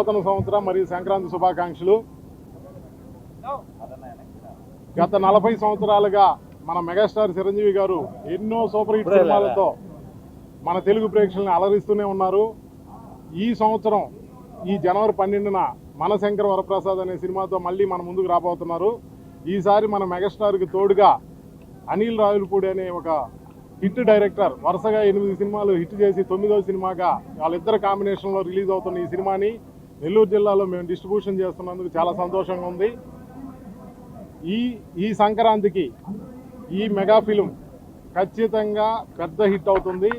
నూతన సంవత్సరం మరియు సంక్రాంతి శుభాకాంక్షలు. గత 40 సంవత్సరాలుగా మన మెగాస్టార్ చిరంజీవి గారు ఎన్నో సూపర్ హిట్ సినిమాలతో మన తెలుగు ప్రేక్షకులను అలరిస్తూనే ఉన్నారు. ఈ సంవత్సరం ఈ జనవరి 12న మనశంకర వరప్రసాద్ అనే సినిమాతో మళ్ళీ మన ముందుకు రాబోతున్నారు. ఈసారి మన మెగాస్టార్కి తోడుగా అనిల్ రావిపూడి అనే ఒక హిట్ డైరెక్టర్ వరుసగా 8 సినిమాలు హిట్ చేసి 9వ సినిమాగా వాళ్ళిద్దరు కాంబినేషన్లో రిలీజ్ అవుతున్న ఈ సినిమాని నెల్లూరు జిల్లాలో మేము డిస్ట్రిబ్యూషన్ చేస్తున్నందుకు చాలా సంతోషంగా ఉంది. ఈ సంక్రాంతికి ఈ మెగా ఫిలిం ఖచ్చితంగా పెద్ద హిట్ అవుతుంది.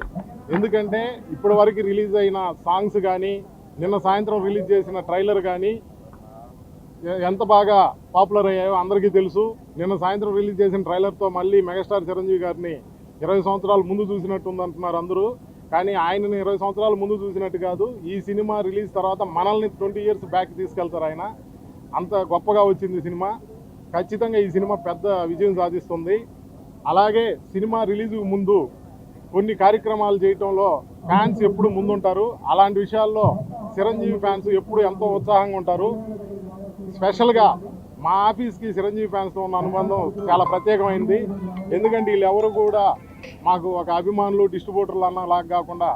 ఎందుకంటే ఇప్పటి వరకు రిలీజ్ అయిన సాంగ్స్ కానీ నిన్న సాయంత్రం రిలీజ్ చేసిన ట్రైలర్ కానీ ఎంత బాగా పాపులర్ అయ్యాయో అందరికీ తెలుసు. నిన్న సాయంత్రం రిలీజ్ చేసిన ట్రైలర్తో మళ్ళీ మెగాస్టార్ చిరంజీవి గారిని 20 సంవత్సరాల ముందు చూసినట్టు ఉందంటున్నారు అందరూ. కానీ ఆయనని 20 సంవత్సరాల ముందు చూసినట్టు కాదు, ఈ సినిమా రిలీజ్ తర్వాత మనల్ని 20 ఇయర్స్ బ్యాక్ తీసుకెళ్తారు ఆయన. అంత గొప్పగా వచ్చింది సినిమా. ఖచ్చితంగా ఈ సినిమా పెద్ద విజయం సాధిస్తుంది. అలాగే సినిమా రిలీజ్ ముందు కొన్ని కార్యక్రమాలు చేయటంలో ఫ్యాన్స్ ఎప్పుడు ముందుంటారు. అలాంటి విషయాల్లో చిరంజీవి ఫ్యాన్స్ ఎప్పుడు ఎంతో ఉత్సాహంగా ఉంటారు. స్పెషల్గా మా ఆఫీస్కి చిరంజీవి ఫ్యాన్స్తో ఉన్న అనుబంధం చాలా ప్రత్యేకమైంది. ఎందుకంటే వీళ్ళు ఎవరు కూడా మాకు ఒక అభిమానులు డిస్ట్రిబ్యూటర్లు అన్నలాగా కాకుండా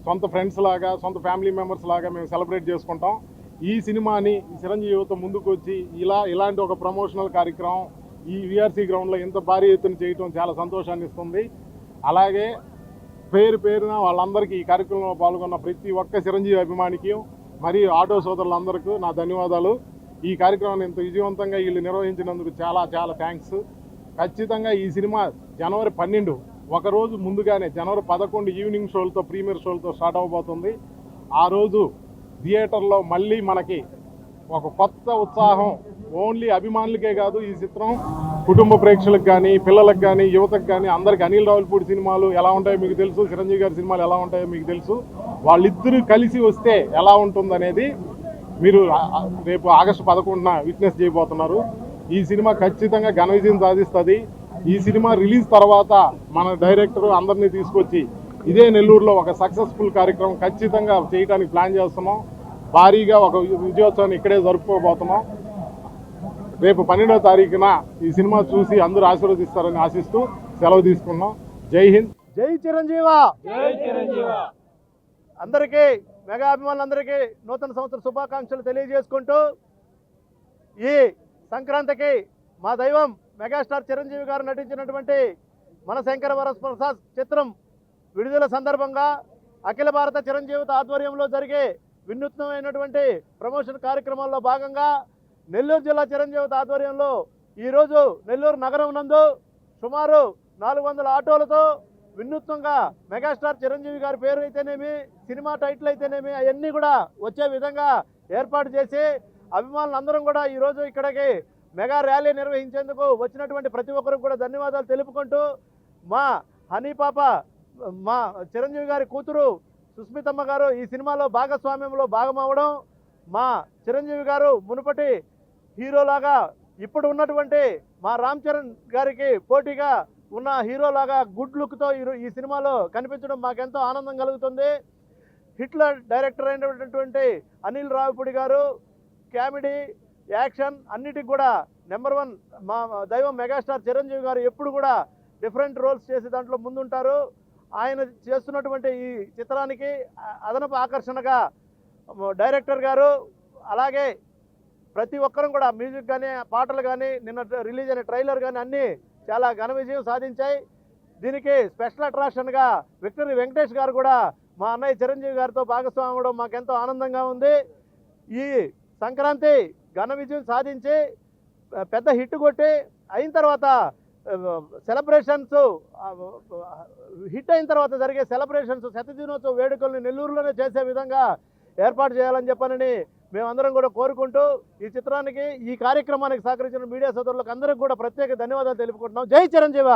సొంత ఫ్రెండ్స్ లాగా, సొంత ఫ్యామిలీ మెంబర్స్ లాగా మేము సెలబ్రేట్ చేసుకుంటాం. ఈ సినిమాని చిరంజీవి యువత ముందుకు వచ్చి ఇలాంటి ఒక ప్రమోషనల్ కార్యక్రమం ఈ విఆర్సీ గ్రౌండ్లో ఇంత భారీ ఎత్తున చేయటం చాలా సంతోషాన్ని ఇస్తుంది. అలాగే పేరున వాళ్ళందరికీ ఈ కార్యక్రమంలో పాల్గొన్న ప్రతి ఒక్క చిరంజీవి అభిమానికి మరియు ఆటో సోదరులందరికీ నా ధన్యవాదాలు. ఈ కార్యక్రమాన్ని ఇంత విజయవంతంగా వీళ్ళు నిర్వహించినందుకు చాలా చాలా థ్యాంక్స్. ఖచ్చితంగా ఈ సినిమా జనవరి 12 ఒకరోజు ముందుగానే జనవరి 11 ఈవినింగ్ షోలతో ప్రీమియర్ షోలతో స్టార్ట్ అవబోతుంది. ఆ రోజు థియేటర్లో మళ్ళీ మనకి ఒక కొత్త ఉత్సాహం, ఓన్లీ అభిమానులకే కాదు, ఈ చిత్రం కుటుంబ ప్రేక్షకులకు కానీ, పిల్లలకు కానీ, యువతకు కానీ అందరికీ. అనిల్ రావిపూడి సినిమాలు ఎలా ఉంటాయో మీకు తెలుసు, చిరంజీవి గారి సినిమాలు ఎలా ఉంటాయో మీకు తెలుసు. వాళ్ళిద్దరూ కలిసి వస్తే ఎలా ఉంటుందనేది మీరు రేపు ఆగస్టు 11న విట్నెస్ చేయబోతున్నారు. ఈ సినిమా ఖచ్చితంగా ఘన విజయం సాధిస్తుంది. ఈ సినిమా రిలీజ్ తర్వాత మన డైరెక్టర్ అందరినీ తీసుకొచ్చి ఇదే నెల్లూరులో ఒక సక్సెస్ఫుల్ కార్యక్రమం ఖచ్చితంగా చేయడానికి ప్లాన్ చేస్తున్నాం. భారీగా ఒక విజయోత్సవాన్ని ఇక్కడే జరుపుకోబోతున్నాం. రేపు 12వ తారీఖున ఈ సినిమా చూసి అందరూ ఆశీర్వదిస్తారని ఆశిస్తూ సెలవు తీసుకున్నాం. జై హింద్, జై చిరంజీవ. అందరికీ మెగా అభిమానులందరికీ నూతన సంవత్సర శుభాకాంక్షలు తెలియజేసుకుంటూ ఈ సంక్రాంతికి మా దైవం మెగాస్టార్ చిరంజీవి గారు నటించినటువంటి మనశంకర వరప్రసాద్ చిత్రం విడుదల సందర్భంగా అఖిల భారత చిరంజీవి ఆధ్వర్యంలో జరిగే వినూత్నమైనటువంటి ప్రమోషన్ కార్యక్రమాల్లో భాగంగా నెల్లూరు జిల్లా చిరంజీవి ఆధ్వర్యంలో ఈరోజు నెల్లూరు నగరం నందు సుమారు 400 ఆటోలతో వినూత్నంగా మెగాస్టార్ చిరంజీవి గారి పేరు అయితేనేమి, సినిమా టైటిల్ అయితేనేమి అవన్నీ కూడా వచ్చే విధంగా ఏర్పాటు చేసి అభిమానులందరం కూడా ఈరోజు ఇక్కడికి మెగా ర్యాలీ నిర్వహించేందుకు వచ్చినటువంటి ప్రతి ఒక్కరికి కూడా ధన్యవాదాలు తెలుపుకుంటూ, మా హనీ పాప మా చిరంజీవి గారి కూతురు సుస్మితమ్మ గారు ఈ సినిమాలో భాగస్వామ్యంలో భాగమవడం, మా చిరంజీవి గారు మునుపటి హీరోలాగా ఇప్పుడు ఉన్నటువంటి మా రామ్ చరణ్ గారికి పోటీగా ఉన్న హీరోలాగా గుడ్ లుక్తో ఈ సినిమాలో కనిపించడం మాకెంతో ఆనందం కలుగుతుంది. హిట్లర్ డైరెక్టర్ అయినటువంటి అనిల్ రావిపూడి గారు కామెడీ, యాక్షన్ అన్నిటికి కూడా నెంబర్ 1. మా దైవం మెగాస్టార్ చిరంజీవి గారు ఎప్పుడు కూడా డిఫరెంట్ రోల్స్ చేసి దాంట్లో ముందుంటారు. ఆయన చేస్తున్నటువంటి ఈ చిత్రానికి అదనపు ఆకర్షణగా డైరెక్టర్ గారు, అలాగే ప్రతి ఒక్కరం కూడా మ్యూజిక్ కానీ, పాటలు కానీ, నిన్న రిలీజ్ అయిన ట్రైలర్ కానీ అన్నీ చాలా ఘన విజయం సాధించాయి. దీనికి స్పెషల్ అట్రాక్షన్గా విక్టరీ వెంకటేష్ గారు కూడా మా అన్నయ్య చిరంజీవి గారితో భాగస్వామ్యం అవడం మాకెంతో ఆనందంగా ఉంది. ఈ సంక్రాంతి ఘన విజయం సాధించి పెద్ద హిట్ కొట్టి అయిన తర్వాత సెలబ్రేషన్స్ హిట్ అయిన తర్వాత జరిగే సెలబ్రేషన్స్ శతదినోత్సవ వేడుకల్ని నెల్లూరులోనే చేసే విధంగా ఏర్పాటు చేయాలని చెప్పనని మేమందరం కూడా కోరుకుంటూ ఈ చిత్రానికి, ఈ కార్యక్రమానికి సహకరించిన మీడియా సోదరులకు అందరికీ కూడా ప్రత్యేక ధన్యవాదాలు తెలుపుకుంటున్నాం. జై చిరంజీవ.